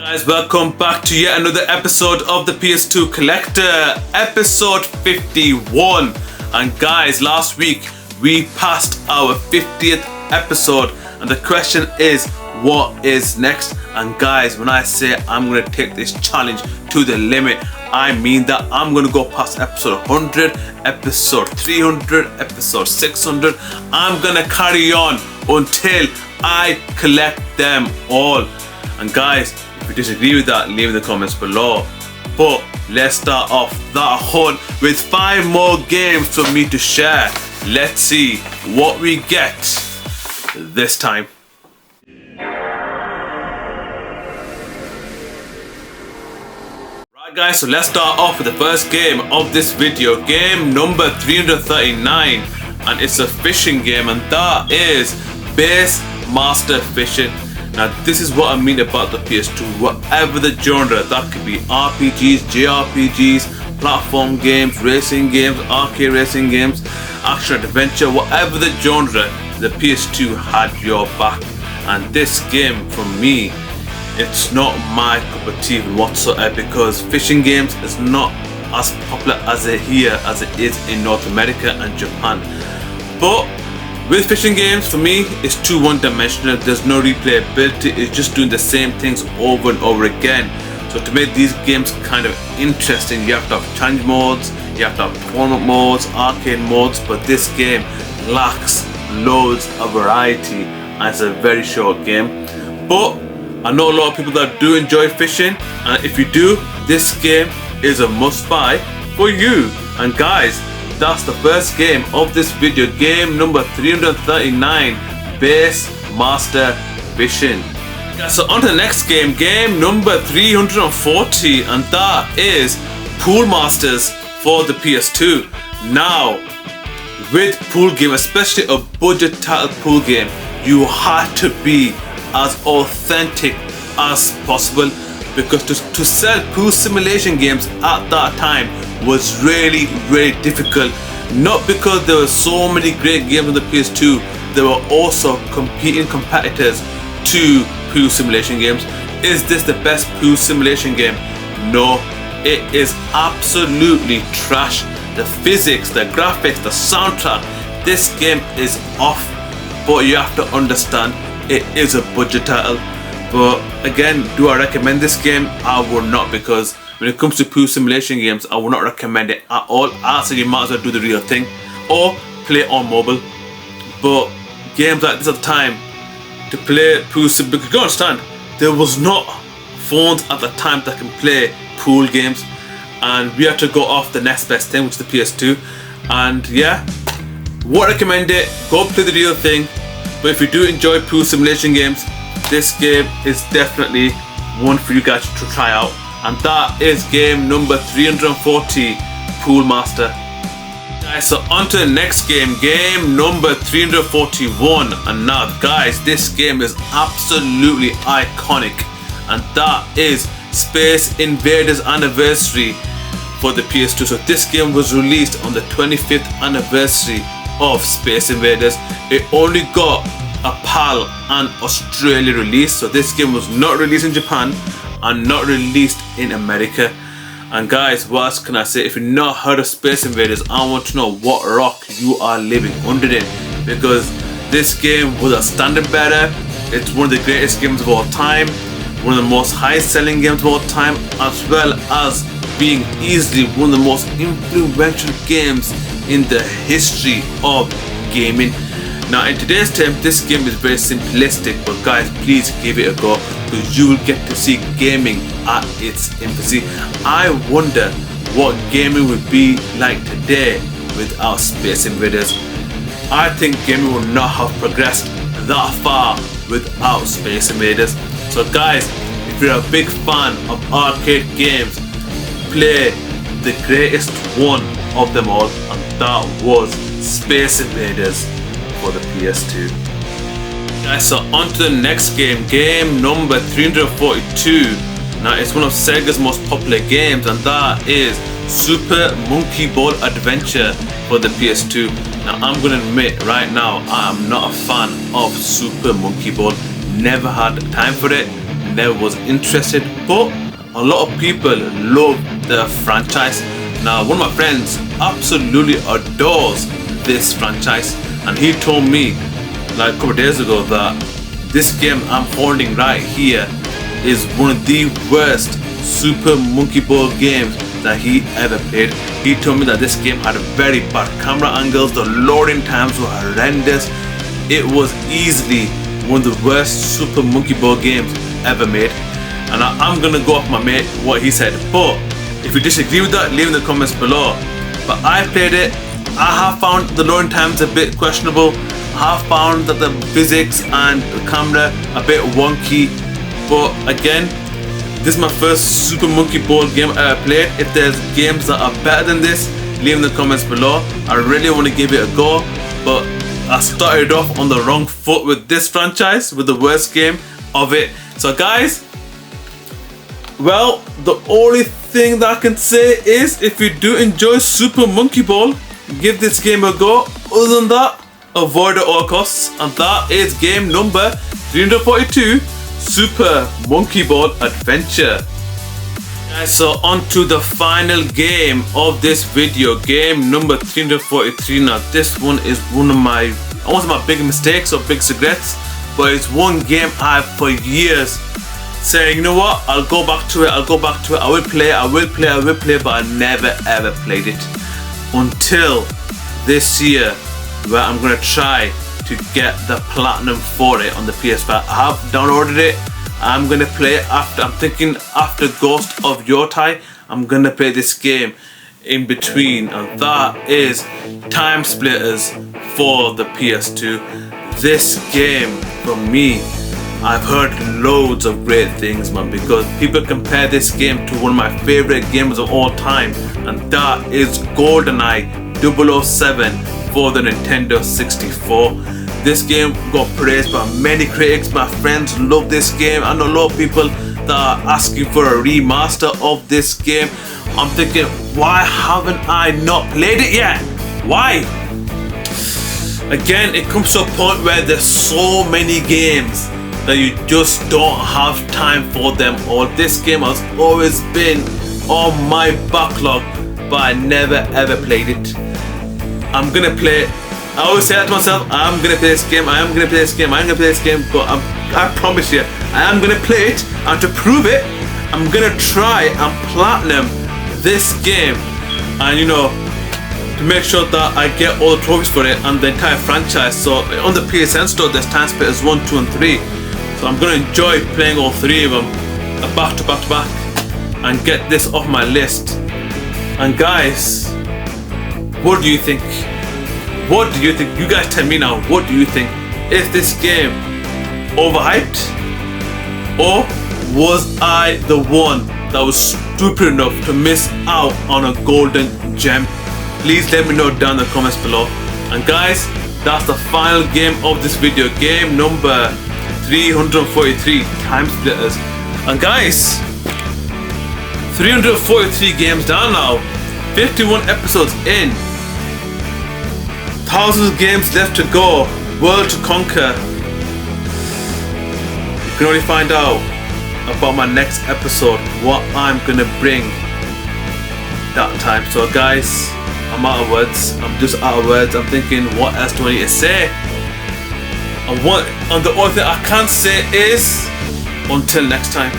Guys, welcome back to yet another episode of the PS2 Collector, episode 51. And guys, last week we passed our 50th episode, and the question is, what is next? And guys, when I say I'm gonna take this challenge to the limit, I mean that I'm gonna go past episode 100, episode 300, episode 600. I'm gonna carry on until I collect them all. And guys, if you disagree with that, leave in the comments below. But let's start off that hunt with 5 more games for me to share. Let's see what we get this time. Right guys, so let's start off with the first game of this video. Game number 339. And it's a fishing game, and that is Base Master Fishing. Now this is what I mean about the PS2, whatever the genre, that could be RPGs, JRPGs, platform games, racing games, arcade racing games, action adventure, whatever the genre, the PS2 had your back. And this game, for me, it's not my cup of tea whatsoever, because fishing games is not as popular as it here as it is in North America and Japan. But with fishing games, for me, it's too one-dimensional. There's no replayability. It's just doing the same things over and over again. So to make these games kind of interesting, you have to have challenge modes, you have to have tournament modes, arcade modes, but this game lacks loads of variety, and it's a very short game. But I know a lot of people that do enjoy fishing, and if you do, this game is a must-buy for you. And guys, that's the first game of this video, game number 339, Base Master Fishing. So on to the next game, game number 340, and that is Pool Masters for the PS2. Now, with pool game, especially a budget title pool game, you have to be as authentic as possible, because to sell pool simulation games at that time was really difficult. Not because there were so many great games on the PS2, there were also competing competitors to pool simulation games. Is this the best pool simulation game? No, it is absolutely trash. The physics, the graphics, the soundtrack, this game is off. But you have to understand, it is a budget title. But again, do I recommend this game? I would not, because when it comes to pool simulation games, I would not recommend it at all. I say you might as well do the real thing or play on mobile. But games like this at the time, to play pool sim, because you understand, there was not phones at the time that can play pool games, and we had to go off the next best thing, which is the PS2. And yeah, would recommend it. Go play the real thing. But if you do enjoy pool simulation games, this game is definitely one for you guys to try out. And that is game number 340, Pool Master. Guys, so on to the next game, game number 341. And now guys, this game is absolutely iconic, and that is Space Invaders Anniversary for the PS2. So this game was released on the 25th anniversary of Space Invaders. It only got a PAL and Australia release, so this game was not released in Japan and not released in America. And guys, what else can I say? If you've not heard of Space Invaders, I want to know what rock you are living under it, because this game was a standard bearer. It's one of the greatest games of all time, one of the most high selling games of all time, as well as being easily one of the most influential games in the history of gaming. Now in today's term, this game is very simplistic, but guys, please give it a go, because you will get to see gaming at its infancy. I wonder what gaming would be like today without Space Invaders. I think gaming would not have progressed that far without Space Invaders. So guys, if you're a big fan of arcade games, play the greatest one of them all, and that was Space Invaders for the PS2. Guys, so on to the next game, game number 342. Now it's one of Sega's most popular games, and that is Super Monkey Ball Adventure for the PS2. Now I'm gonna admit right now, I am not a fan of Super Monkey Ball. Never had time for it, never was interested, but a lot of people love the franchise. Now, one of my friends absolutely adores this franchise, and he told me like a couple of days ago that this game I'm holding right here is one of the worst Super Monkey Ball games that he ever played. He told me that this game had very bad camera angles, the loading times were horrendous. It was easily one of the worst Super Monkey Ball games ever made. And I'm gonna go off my mate what he said, but if you disagree with that, leave in the comments below. But I played it. I have found the loading times a bit questionable. I have found that the physics and the camera a bit wonky. But again, this is my first Super Monkey Ball game I ever played. If there's games that are better than this, leave in the comments below. I really want to give it a go, but I started off on the wrong foot with this franchise, with the worst game of it. So guys, well, the only thing that I can say is if you do enjoy Super Monkey Ball, give this game a go. Other than that, avoid at all costs. And that is game number 342, Super Monkey Ball Adventure. Guys, so on to the final game of this video, game number 343. Now this one is one of my big mistakes or big regrets, but it's one game I've for years saying, you know what, I'll go back to it, I will play, but I never ever played it until this year, where I'm gonna try to get the platinum for it on the PS5. I have downloaded it. I'm gonna play it after. I'm thinking after Ghost of Yotai, I'm gonna play this game in between, and that is Time Splitters for the PS2. This game, for me, I've heard loads of great things, man, because people compare this game to one of my favorite games of all time, and that is GoldenEye 007 for the Nintendo 64. This game got praised by many critics. My friends love this game. I know a lot of people that are asking for a remaster of this game. I'm thinking, why haven't I not played it yet? Why? Again, it comes to a point where there's so many games that you just don't have time for them all. This game has always been on my backlog, but I never ever played it. I'm gonna play it. I always say that to myself, I'm gonna play this game, I am gonna play this game, I'm gonna play this game, but I promise you, I am gonna play it, and to prove it, I'm gonna try and platinum this game, and you know, to make sure that I get all the trophies for it and the entire franchise. So on the PSN store, there's Time Splitters 1, 2 and 3. So I'm gonna enjoy playing all three of them back to back to back and get this off my list. And guys, what do you think? What do you think? You guys tell me now, what do you think? Is this game overhyped? Or was I the one that was stupid enough to miss out on a golden gem? Please let me know down in the comments below. And guys, that's the final game of this video, game number 343, Time Splitters. And guys, 343 games down now, 51 episodes in, thousands of games left to go, world to conquer. You can only find out about my next episode, what I'm gonna bring that time. So guys, I'm out of words. I'm just out of words. I'm thinking, what else do I need to say? And the only thing I can say is, until next time.